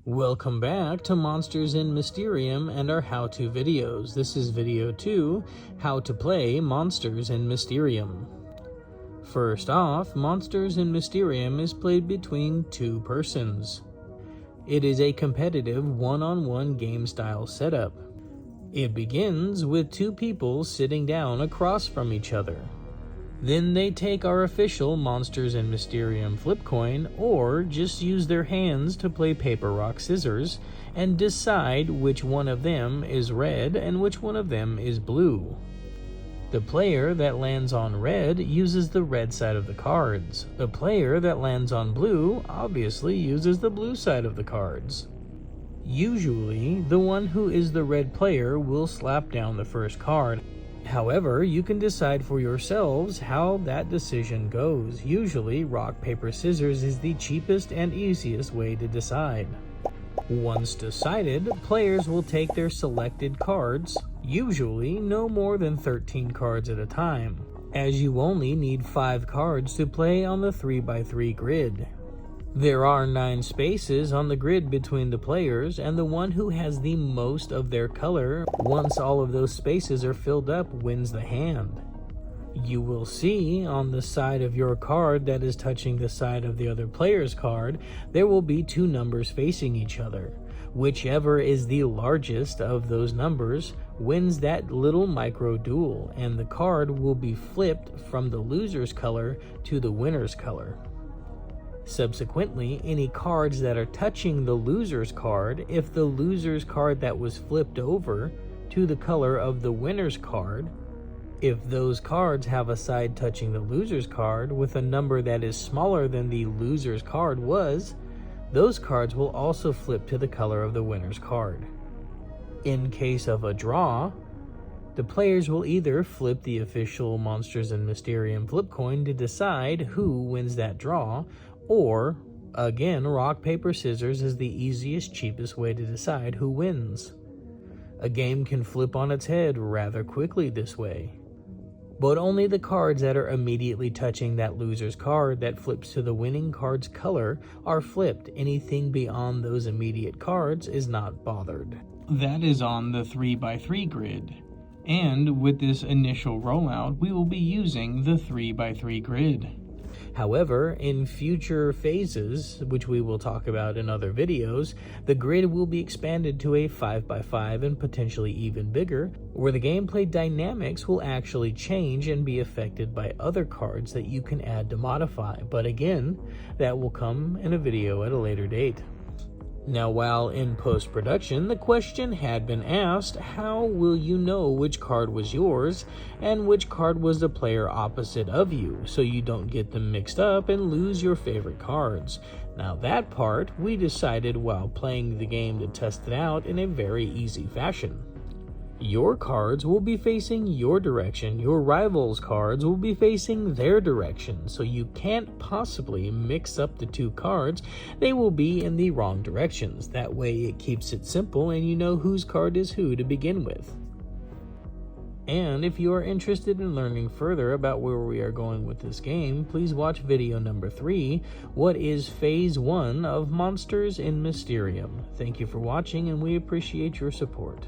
Welcome back to Monsters-n-Mysterium and our how-to videos. This is video 2, how to play Monsters-n-Mysterium. First off, Monsters-n-Mysterium is played between 2 persons. It is a competitive one-on-one game style setup. It begins with 2 people sitting down across from each other. Then they take our official Monsters-n-Mysterium flip coin, or just use their hands to play paper, rock, scissors, and decide which one of them is red and which one of them is blue. The player that lands on red uses the red side of the cards. The player that lands on blue obviously uses the blue side of the cards. Usually, the one who is the red player will slap down the first card. However, you can decide for yourselves how that decision goes. Usually, rock, paper, scissors is the cheapest and easiest way to decide. Once decided, players will take their selected cards, usually no more than 13 cards at a time, as you only need 5 cards to play on the 3x3 grid. There are 9 spaces on the grid between the players, and the one who has the most of their color, once all of those spaces are filled up, wins the hand. You will see on the side of your card that is touching the side of the other player's card, there will be 2 numbers facing each other. Whichever is the largest of those numbers wins that little micro duel, and the card will be flipped from the loser's color to the winner's color. Subsequently, any cards that are touching the loser's card, if the loser's card that was flipped over to the color of the winner's card, if those cards have a side touching the loser's card with a number that is smaller than the loser's card was, those cards will also flip to the color of the winner's card. In case of a draw, the players will either flip the official Monsters-n-Mysterium flip coin to decide who wins that draw, or, again, rock, paper, scissors is the easiest, cheapest way to decide who wins. A game can flip on its head rather quickly this way. But only the cards that are immediately touching that loser's card that flips to the winning card's color are flipped. Anything beyond those immediate cards is not bothered. That is on the 3x3 grid. And with this initial rollout, we will be using the 3x3 grid. However, in future phases, which we will talk about in other videos, the grid will be expanded to a 5x5 and potentially even bigger, where the gameplay dynamics will actually change and be affected by other cards that you can add to modify. But again, that will come in a video at a later date. Now, while in post-production, the question had been asked, how will you know which card was yours and which card was the player opposite of you, so you don't get them mixed up and lose your favorite cards? Now, that part we decided while playing the game to test it out in a very easy fashion. Your cards will be facing your direction, your rival's cards will be facing their direction, so you can't possibly mix up the 2 cards. They will be in the wrong directions. That way it keeps it simple and you know whose card is who to begin with. And if you are interested in learning further about where we are going with this game, please watch video number 3, what is Phase 1 of Monsters-n-Mysterium. Thank you for watching and we appreciate your support.